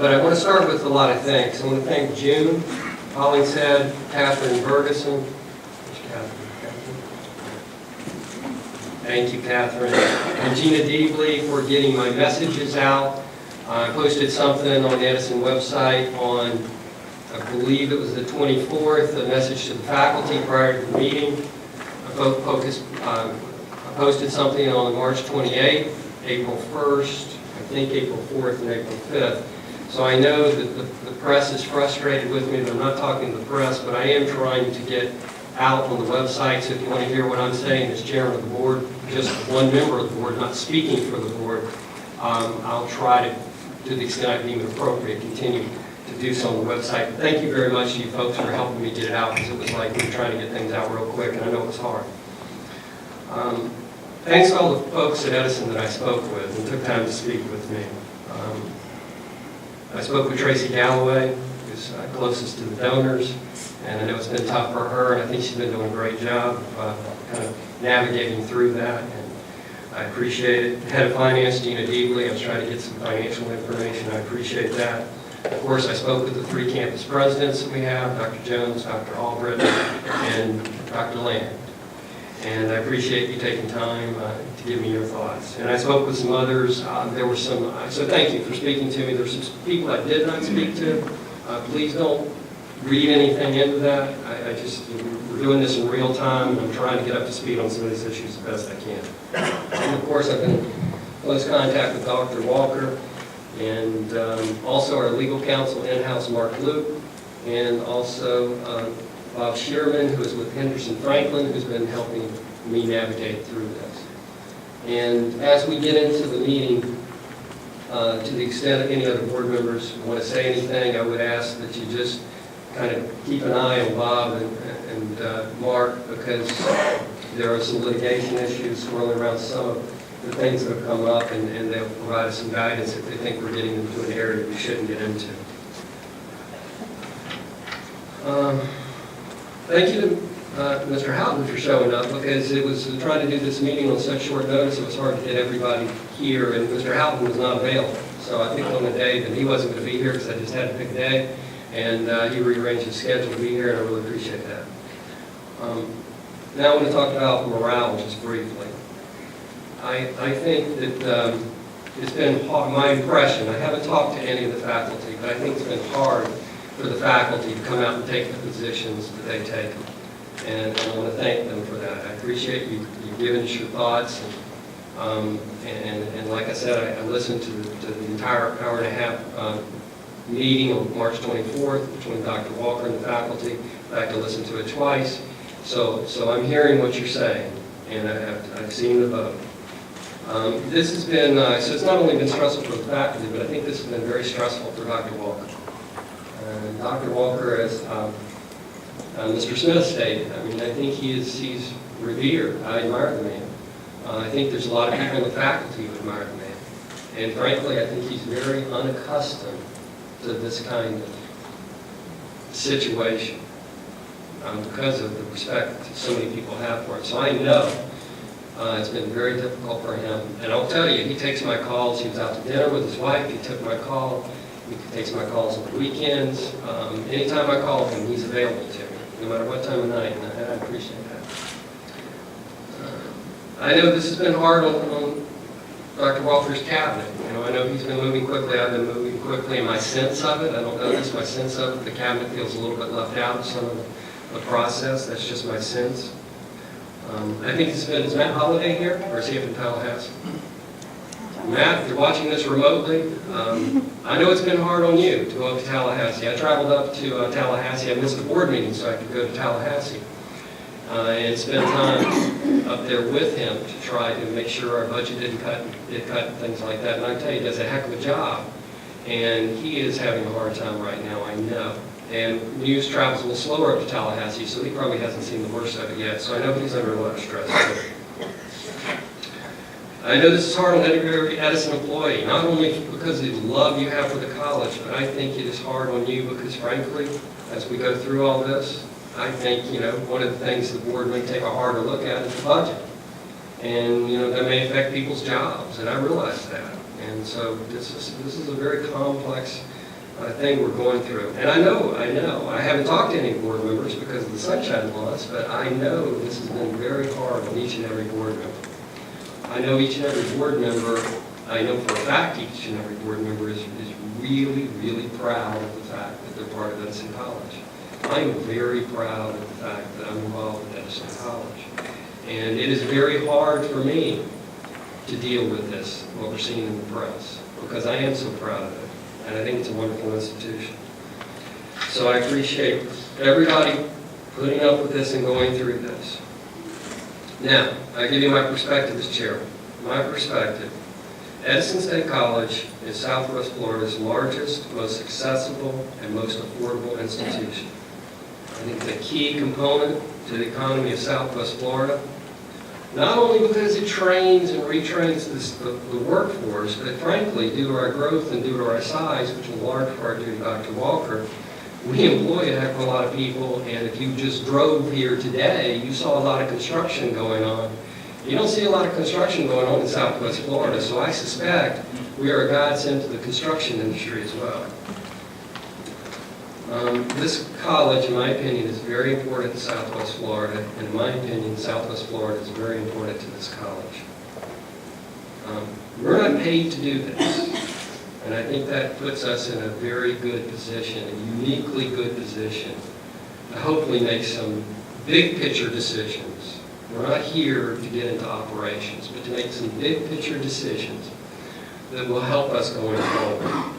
But I want to start with a lot of thanks. I want to thank June Hollingshead, Catherine Ferguson. Where's Catherine? Thank you, Catherine. And Gina Deebly for getting my messages out. I posted something on the Edison website on, I believe it was the 24th, a message to the faculty prior to the meeting. I posted something on March 28th, April 1st, I think April 4th and April 5th. So I know that the press is frustrated with me that I'm not talking to the press, but I am trying to get out on the website. So if you want to hear what I'm saying as chairman of the board, just one member of the board, not speaking for the board, I'll try to the extent I deem it appropriate, continue to do so on the website. But thank you very much to you folks for helping me get it out, because it was like we were trying to get things out real quick, and I know it was hard. Thanks to all the folks at Edison that I spoke with and took time to speak with me. I spoke with Tracy Galloway, who's closest to the donors, and I know it's been tough for her, and I think she's been doing a great job kind of navigating through that, and I appreciate it. Head of Finance, Gina Deebly, I was trying to get some financial information. I appreciate that. Of course, I spoke with the 3 campus presidents that we have, Dr. Jones, Dr. Albrecht, and Dr. Land. And I appreciate you taking time to give me your thoughts. And I spoke with some others. There were some, so thank you for speaking to me. There's some people I did not speak to. Please don't read anything into that. We're doing this in real time, and I'm trying to get up to speed on some of these issues as best I can. And of course, I've been in close contact with Dr. Walker, and also our legal counsel in-house, Mark Luke, and also Bob Shearman, who is with Henderson Franklin, who's been helping me navigate through this. And as we get into the meeting, to the extent that any other board members want to say anything, I would ask that you just kind of keep an eye on Bob and Mark, because there are some litigation issues swirling around some of the things that have come up, and they'll provide us some guidance if they think we're getting into an area we shouldn't get into. Thank you to Mr. Houghton for showing up, because it was trying to do this meeting on such short notice, it was hard to get everybody here, and Mr. Houghton was not available. So I think on the day that he wasn't going to be here, because I just had to pick a day, and he rearranged his schedule to be here, and I really appreciate that. Now I want to talk about morale just briefly. I think that it's been my impression, I haven't talked to any of the faculty, but I think it's been hard for the faculty to come out and take the positions that they've taken. And I want to thank them for that. I appreciate you giving us your thoughts. And like I said, I listened to the entire hour and a half meeting on March 24th between Dr. Walker and the faculty. In fact, I listened to it twice. So I'm hearing what you're saying, and I've seen the vote. This has been, so it's not only been stressful for the faculty, but I think this has been very stressful for Dr. Walker. Dr. Walker, as Mr. Smith stated, I mean, I think he's revered. I admire the man. I think there's a lot of people in the faculty who admire the man. And frankly, I think he's very unaccustomed to this kind of situation because of the respect so many people have for him. So I know it's been very difficult for him. And I'll tell you, he takes my calls. He was out to dinner with his wife. He took my call. He takes my calls on the weekends. Anytime I call him, he's available to me, no matter what time of night, and I appreciate that. I know this has been hard on Dr. Walker's cabinet. You know, I know he's been moving quickly. I've been moving quickly. My sense of it, I don't know this, my sense of it, the cabinet feels a little bit left out of some of the process. That's just my sense. I think is Matt Holliday here, or is he up in Tallahassee? Matt, if you're watching this remotely, I know it's been hard on you to go up to Tallahassee. I traveled up to Tallahassee. I missed the board meeting so I could go to Tallahassee. And spend time up there with him to try to make sure our budget didn't cut, things like that. And I tell you, he does a heck of a job. And he is having a hard time right now, I know. And news travels a little slower up to Tallahassee, so he probably hasn't seen the worst of it yet. So I know he's under a lot of stress. I know this is hard on every Edison employee, not only because of the love you have for the college, but I think it is hard on you because, frankly, as we go through all this, I think, you know, one of the things the board may take a harder look at is the budget. And, you know, that may affect people's jobs, and I realize that. And so this is a very complex thing we're going through. And I know, I haven't talked to any board members because of the sunshine laws, but I know this has been very hard on each and every board member. I know each and every board member, I know for a fact each and every board member is really, really proud of the fact that they're part of Edison College. I'm very proud of the fact that I'm involved with Edison College. And it is very hard for me to deal with this, what we're seeing in the press, because I am so proud of it. And I think it's a wonderful institution. So I appreciate everybody putting up with this and going through this. Now, I give you my perspective as chairman. My perspective, Edison State College is Southwest Florida's largest, most accessible, and most affordable institution. I think it's a key component to the economy of Southwest Florida, not only because it trains and retrains the workforce, but frankly, due to our growth and due to our size, which in large part due to Dr. Walker, we employ a heck of a lot of people, and if you just drove here today, you saw a lot of construction going on. You don't see a lot of construction going on in Southwest Florida, so I suspect we are a godsend to the construction industry as well. This college, in my opinion, is very important to Southwest Florida, and in my opinion, Southwest Florida is very important to this college. We're not paid to do this, and I think that puts us in a very good position, a uniquely good position, to hopefully make some big picture decisions. We're not here to get into operations, but to make some big picture decisions that will help us going forward.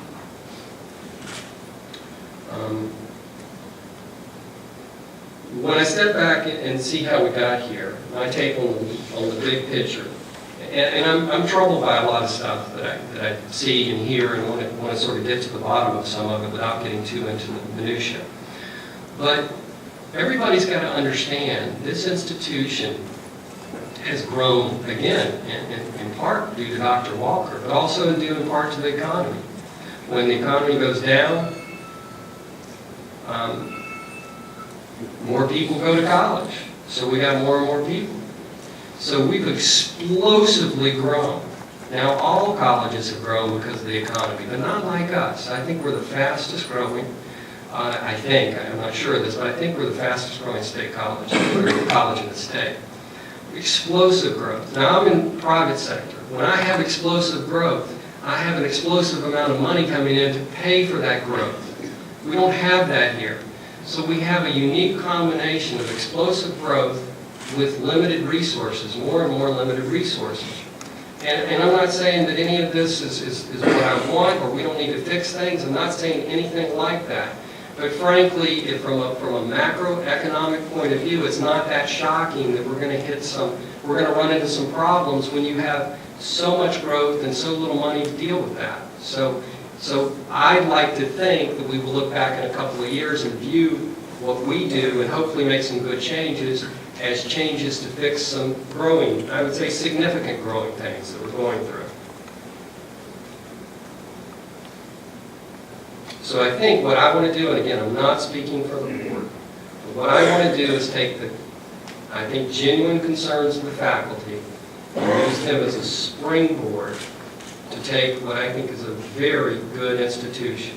When I step back and see how we got here, my take on the big picture, and I'm troubled by a lot of stuff that I see and hear, and want to sort of get to the bottom of some of it without getting too into the minutia. But everybody's got to understand this institution has grown, again, in part due to Dr. Walker, but also due in part to the economy. When the economy goes down, more people go to college, so we have more and more people. So we've explosively grown. Now, all colleges have grown because of the economy, but not like us. I think we're the fastest growing. I'm not sure of this, but I think we're the fastest growing state college. We're the college in the state. Explosive growth. Now, I'm in the private sector. When I have explosive growth, I have an explosive amount of money coming in to pay for that growth. We don't have that here. So we have a unique combination of explosive growth with limited resources, more and more limited resources. And I'm not saying that any of this is what I want, or we don't need to fix things. I'm not saying anything like that. But frankly, from a macroeconomic point of view, it's not that shocking that we're going to run into some problems when you have so much growth and so little money to deal with that. So I'd like to think that we will look back in a couple of years and view what we do and hopefully make some good changes as changes to fix some growing, I would say significant growing things that we're going through. So I think what I want to do, and again, I'm not speaking for the board, but what I want to do is take I think, genuine concerns of the faculty and use them as a springboard to take what I think is a very good institution.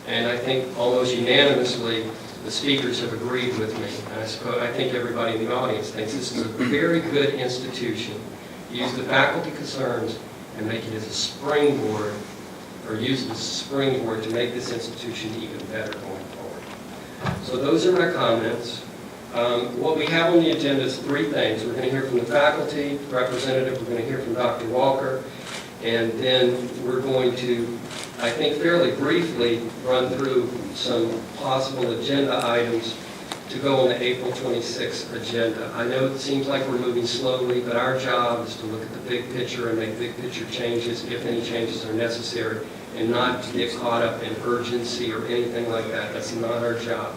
And I think almost unanimously the speakers have agreed with me. And I think everybody in the audience thinks this is a very good institution. Use the faculty concerns and make it as a springboard, or use it as a springboard to make this institution even better going forward. So those are my comments. What we have on the agenda is three things. We're going to hear from the faculty representative, we're going to hear from Dr. Walker, and then we're going to, I think fairly briefly, run through some possible agenda items to go on the April 26th agenda. I know it seems like we're moving slowly, but our job is to look at the big picture and make big picture changes if any changes are necessary, and not to get caught up in urgency or anything like that. That's not our job.